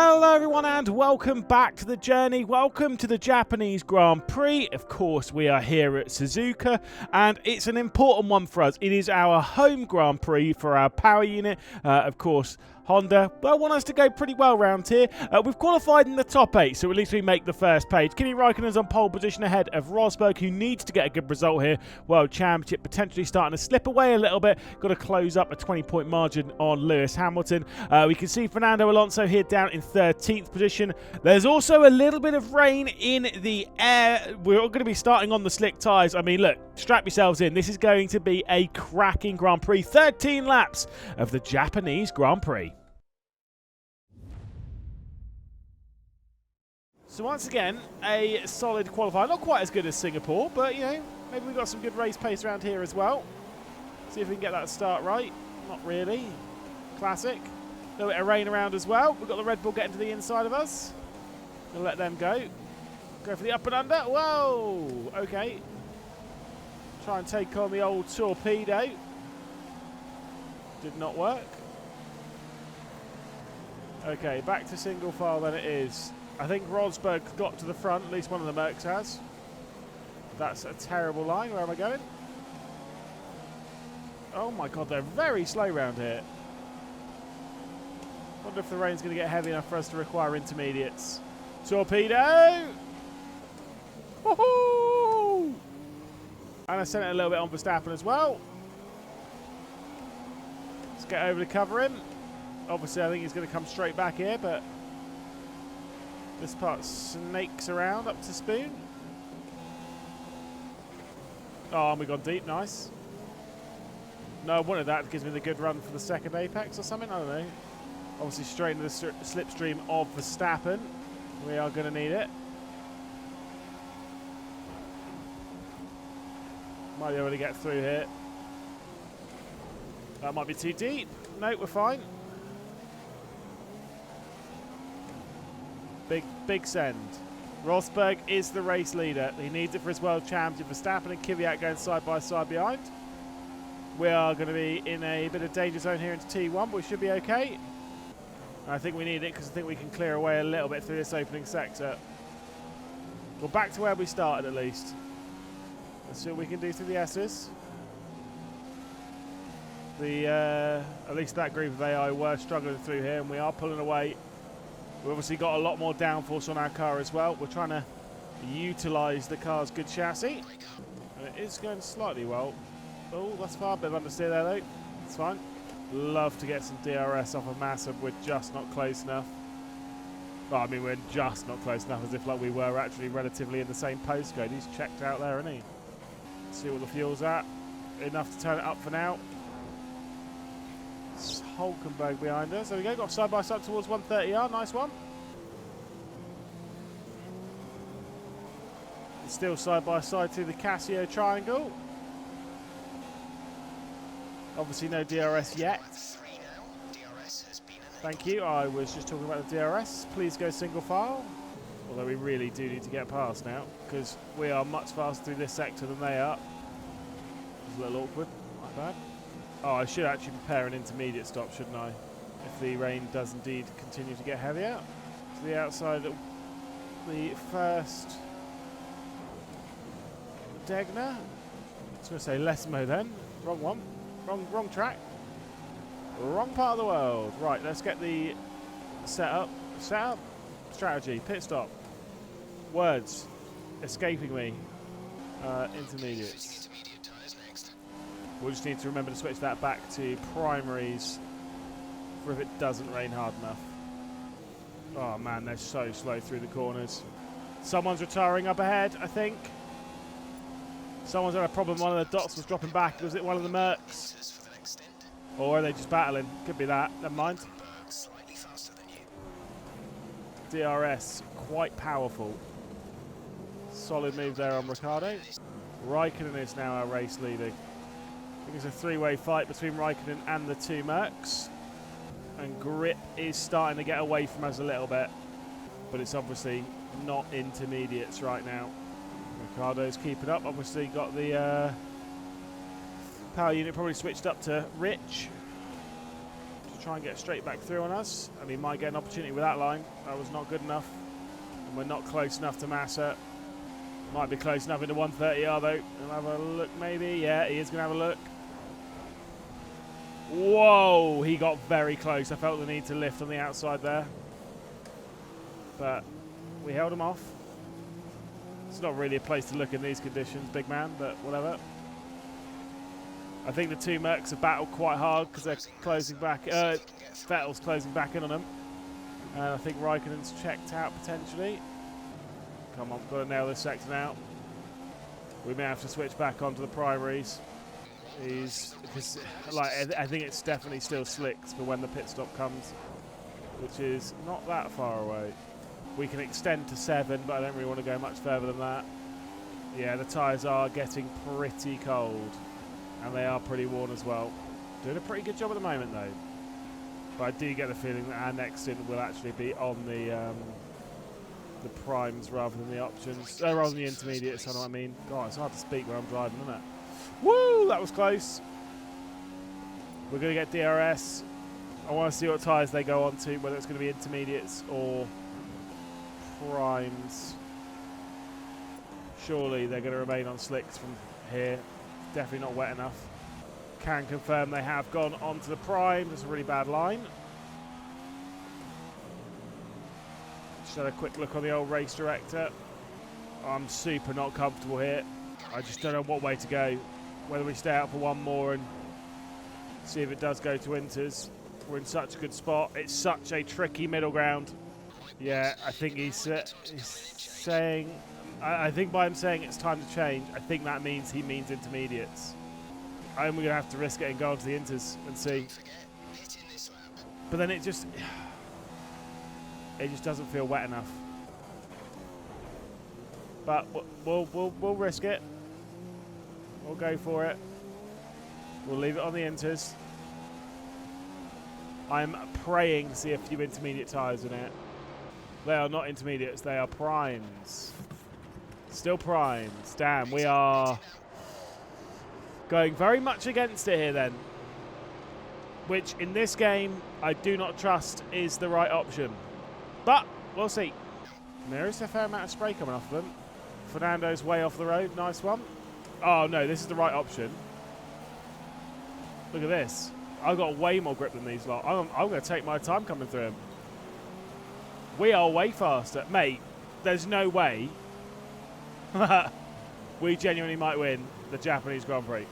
Hello everyone and welcome back to the journey. Welcome to the Japanese Grand Prix. Of course, we are here at Suzuka and it's an important one for us. It is our home Grand Prix for our power unit. Of course, Honda, but I want us to go pretty well round here. We've qualified in the top 8, so at least we make the first page. Kimi Raikkonen's on pole position ahead of Rosberg, who needs to get a good result here. World Championship potentially starting to slip away a little bit. Got to close up a 20-point margin on Lewis Hamilton. We can see Fernando Alonso here down in 13th position. There's also a little bit of rain in the air. We're going to be starting on the slick tyres. I mean, look, strap yourselves in. This is going to be a cracking Grand Prix. 13 laps of the Japanese Grand Prix. So once again, a solid qualifier. Not quite as good as Singapore, but, you know, maybe we've got some good race pace around here as well. See if we can get that start right. Not really. Classic. A little bit of rain around as well. We've got the Red Bull getting to the inside of us. We'll let them go. Go for the up and under. Whoa! Okay. Try and take on the old torpedo. Did not work. Okay, back to single file then it is. I think Rosberg got to the front, at least one of the Mercs has. That's a terrible line. Where am I going? Oh my god, they're very slow round here. Wonder if the rain's going to get heavy enough for us to require intermediates. Torpedo! Woohoo! And I sent it a little bit on Verstappen as well. Let's get over to cover him. Obviously, I think he's going to come straight back here, but this part snakes around up to Spoon. Oh, and we've gone deep. Nice. No, I wanted that. It gives me the good run for the second apex or something. I don't know. Obviously, straight into the slipstream of Verstappen. We are going to need it. Might be able to get through here. That might be too deep. No, we're fine. Big send. Rosberg is the race leader. He needs it for his world championship. Verstappen and Kvyat going side by side behind. We are going to be in a bit of danger zone here into T1, but we should be okay. I think we need it because I think we can clear away a little bit through this opening sector. We're back to where we started at least. Let's see what we can do through the S's. At least that group of AI were struggling through here, and we are pulling away. We've obviously got a lot more downforce on our car as well. We're trying to utilise the car's good chassis. And it is going slightly well. Oh, that's far. A bit of understeer there, though. It's fine. Love to get some DRS off of Massa. We're just not close enough. Well, I mean, we're just not close enough, as if like we were actually relatively in the same postcode. He's checked out there, isn't he? Let's see what the fuel's at. Enough to turn it up for now. Hulkenberg behind us. There we go. Got side by side towards 130R. Nice one. Still side by side through the Casio triangle. Obviously no DRS yet. Thank you. I was just talking about the DRS. Please go single file. Although we really do need to get past now because we are much faster through this sector than they are. It's a little awkward. Not bad. Oh, I should actually prepare an intermediate stop, shouldn't I? If the rain does indeed continue to get heavier. To the outside of the first Degner. I was going to say Lesmo then. Wrong one. Wrong track. Wrong part of the world. Right, let's get the setup. Strategy. Pit stop. Words escaping me. Intermediates. We'll just need to remember to switch that back to primaries for if it doesn't rain hard enough. Oh man, they're so slow through the corners. Someone's retiring up ahead, I think. Someone's had a problem. One of the dots was dropping back. Was it one of the Mercs? Or are they just battling? Could be that. Never mind. DRS, quite powerful. Solid move there on Ricciardo. Raikkonen is now our race leader. I think it's a three-way fight between Raikkonen and the two Mercs. And grip is starting to get away from us a little bit. But it's obviously not intermediates right now. Ricciardo's keeping up. Obviously got the power unit probably switched up to Rich. to try and get straight back through on us, and he might get an opportunity with that line. That was not good enough, and we're not close enough to Massa. Might be close enough into 130R though. We'll have a look maybe. Yeah, he is going to have a look. Whoa, he got very close. I felt the need to lift on the outside there, but we held him off. It's not really a place to look in these conditions, big man, but whatever. I think the two Mercs have battled quite hard because they're closing back. Vettel's closing back in on them. And I think Raikkonen's checked out potentially. Come on, got to nail this sector now. We may have to switch back onto the primaries. I think it's definitely still slicks for when the pit stop comes, which is not that far away. We can extend to 7, but I don't really want to go much further than that. Yeah, the tyres are getting pretty cold, and they are pretty worn as well. Doing a pretty good job at the moment, though. But I do get the feeling that our next stint will actually be on the primes rather than the options, rather than the intermediates. I know what I mean. God, it's hard to speak when I'm driving, isn't it? Woo, that was close. We're going to get DRS. I want to see what tyres they go on to, whether it's going to be intermediates or primes. Surely they're going to remain on slicks from here. Definitely not wet enough. Can confirm they have gone onto the prime. That's a really bad line. Just had a quick look on the old race director. I'm super not comfortable here. I just don't know what way to go. Whether we stay out for one more and see if it does go to inters. We're in such a good spot. It's such a tricky middle ground. Yeah, I think he's saying... I think by him saying it's time to change, I think that means he means intermediates. I think we're going to have to risk it and go on to the inters and see. But then it just doesn't feel wet enough. But we'll risk it. We'll go for it. We'll leave it on the inters. I'm praying to see a few intermediate tyres in it. They are not intermediates, they are primes. Still primes. Damn, we are going very much against it here then. Which in this game I do not trust is the right option. But we'll see. There is a fair amount of spray coming off of them. Fernando's way off the road, nice one. Oh no, this is the right option. Look at this. I've got way more grip than these lot. I'm going to take my time coming through them. We are way faster. Mate, there's no way we genuinely might win the Japanese Grand Prix.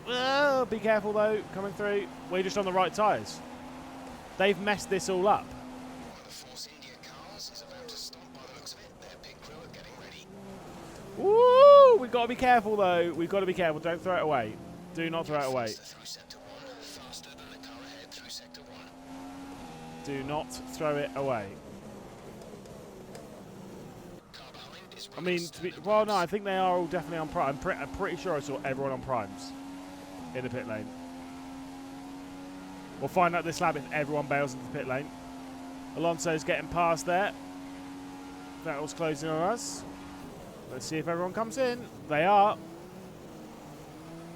Oh, be careful though, coming through. We're just on the right tyres. They've messed this all up. Woo! We've got to be careful though. We've got to be careful. Don't throw it away. Do not throw it away. Do not throw it away. I mean, well, no, I think they are all definitely on prime. I'm pretty sure I saw everyone on primes in the pit lane. We'll find out this lap if everyone bails into the pit lane. Alonso's getting past there. Vettel's closing on us. Let's see if everyone comes in. They are.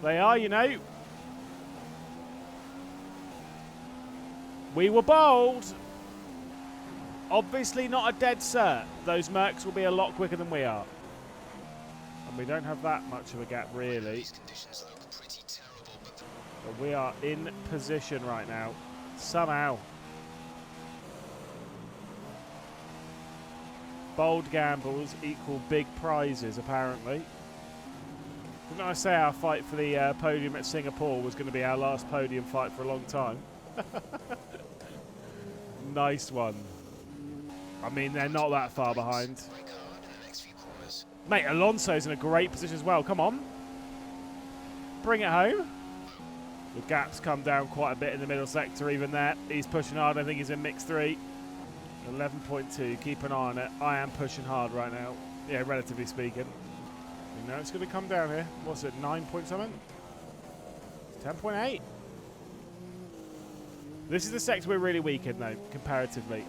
They are, you know. We were bold. Obviously not a dead cert. Those Mercs will be a lot quicker than we are. And we don't have that much of a gap, really. But we are in position right now. Somehow. Bold gambles equal big prizes, apparently. Didn't I say our fight for the podium at Singapore was going to be our last podium fight for a long time? Nice one. I mean, they're not that far behind. Mate, Alonso's in a great position as well. Come on. Bring it home. The gap's come down quite a bit in the middle sector even there. He's pushing hard. I think he's in mix 3. 11.2. Keep an eye on it. I am pushing hard right now. Yeah, relatively speaking. You know it's going to come down here. What's it? 9 point something? 10.8. This is the sector we're really weak in, though, comparatively.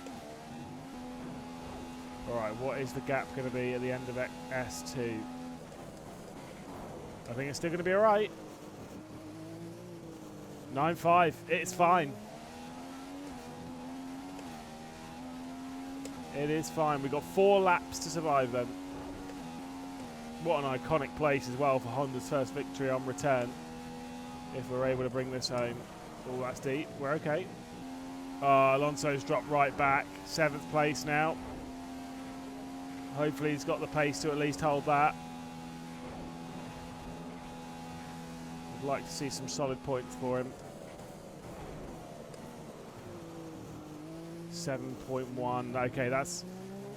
Alright, what is the gap going to be at the end of S2? I think it's still going to be alright. 9.5. It's fine. It is fine. We've got 4 laps to survive then. What an iconic place as well for Honda's first victory on return. If we're able to bring this home. Oh, that's deep. We're okay. Alonso's dropped right back. 7th place now. Hopefully he's got the pace to at least hold that. I'd like to see some solid points for him. 7.1. Okay, that's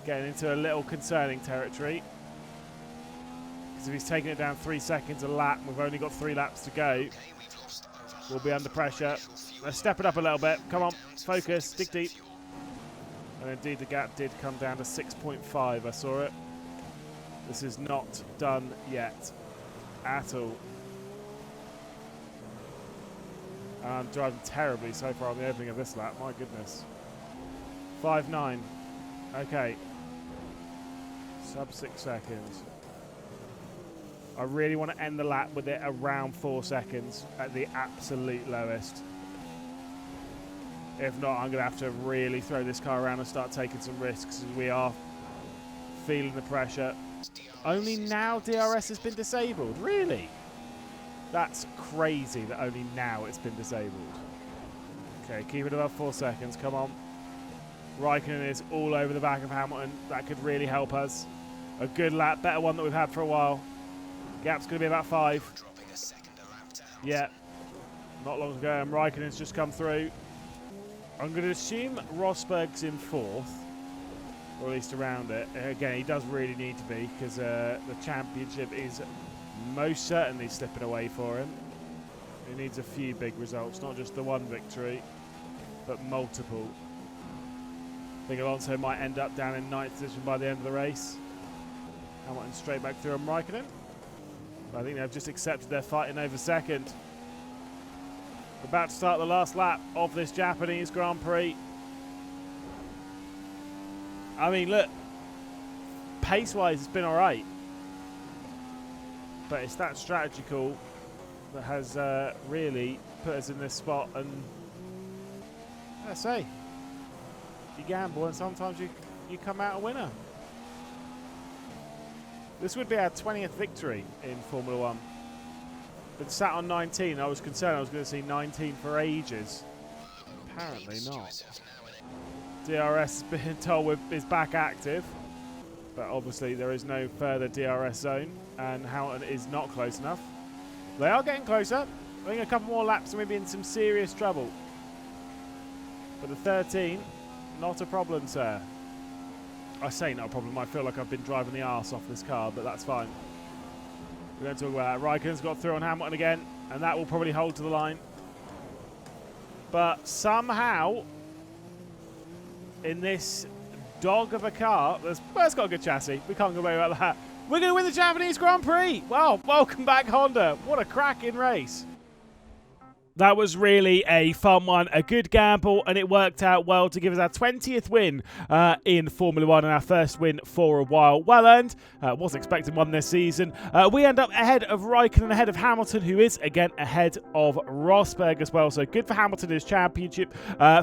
getting into a little concerning territory. Because if he's taking it down 3 seconds a lap, we've only got 3 laps to go. We'll be under pressure. Let's step it up a little bit. Come on, focus, dig deep. And indeed the gap did come down to 6.5. I saw it. This is not done yet at all. And I'm driving terribly so far on the opening of this lap. My goodness. 5.9. Okay. Sub 6 seconds. I really want to end the lap with it around 4 seconds at the absolute lowest. If not, I'm going to have to really throw this car around and start taking some risks as we are feeling the pressure. Only now DRS has been disabled. Really? That's crazy that only now it's been disabled. Okay, keep it above 4 seconds. Come on. Raikkonen is all over the back of Hamilton. That could really help us. A good lap, better one that we've had for a while. Gap's going to be about 5. Yeah. Not long ago, and Raikkonen's just come through. I'm going to assume Rosberg's in 4th, or at least around it. Again, he does really need to be, because the championship is most certainly slipping away for him. He needs a few big results, not just the one victory, but multiple. I think Alonso might end up down in 9th position by the end of the race. Hamilton straight back through on Raikkonen. I think they've just accepted they're fighting over 2nd. We're about to start the last lap of this Japanese Grand Prix. I mean, look, pace-wise, it's been all right. But it's that strategy call that has really put us in this spot. And I say, you gamble and sometimes you come out a winner. This would be our 20th victory in Formula 1. Been sat on 19. I was concerned I was going to see 19 for ages. Apparently not. DRS has been told is back active. But obviously there is no further DRS zone. And Hamilton is not close enough. They are getting closer. I think a couple more laps and we'll be in some serious trouble. But the 13, not a problem, sir. I say not a problem. I feel like I've been driving the arse off this car, but that's fine. We're going to talk about that. Raikkonen's got through on Hamilton again, and that will probably hold to the line. But somehow, in this dog of a car, it's got a good chassis. We can't go away about that. We're going to win the Japanese Grand Prix. Wow, welcome back, Honda. What a cracking race. That was really a fun one, a good gamble, and it worked out well to give us our 20th win in Formula 1 and our first win for a while. Well earned. Wasn't expecting one this season. We end up ahead of Raikkonen, ahead of Hamilton, who is, again, ahead of Rosberg as well. So good for Hamilton in his championship.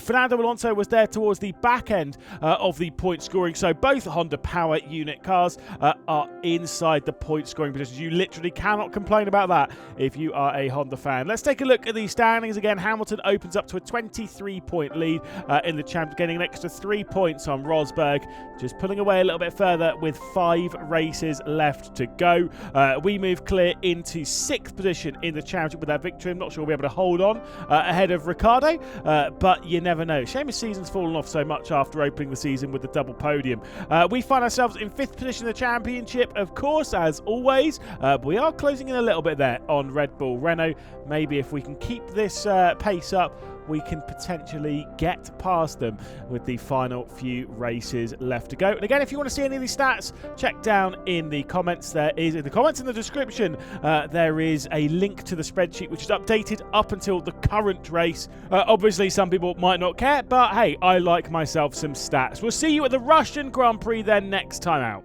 Fernando Alonso was there towards the back end of the point scoring. So both Honda Power Unit cars are inside the point scoring positions. You literally cannot complain about that if you are a Honda fan. Let's take a look at the standings again. Hamilton opens up to a 23-point lead in the champ, getting an extra 3 points on Rosberg, just pulling away a little bit further with 5 races left to go. We move clear into 6th position in the championship with that victory. I'm not sure we'll be able to hold on ahead of Ricciardo, but you never know. Shame his season's fallen off so much after opening the season with the double podium. We find ourselves in 5th position in the championship, of course, as always. But we are closing in a little bit there on Red Bull Renault. Maybe if we can keep this pace up, we can potentially get past them with the final few races left to go. And again, if you want to see any of these stats, check down in the comments. There is in the comments in the description. There is a link to the spreadsheet which is updated up until the current race. Obviously, some people might not care, but hey, I like myself some stats. We'll see you at the Russian Grand Prix then next time out.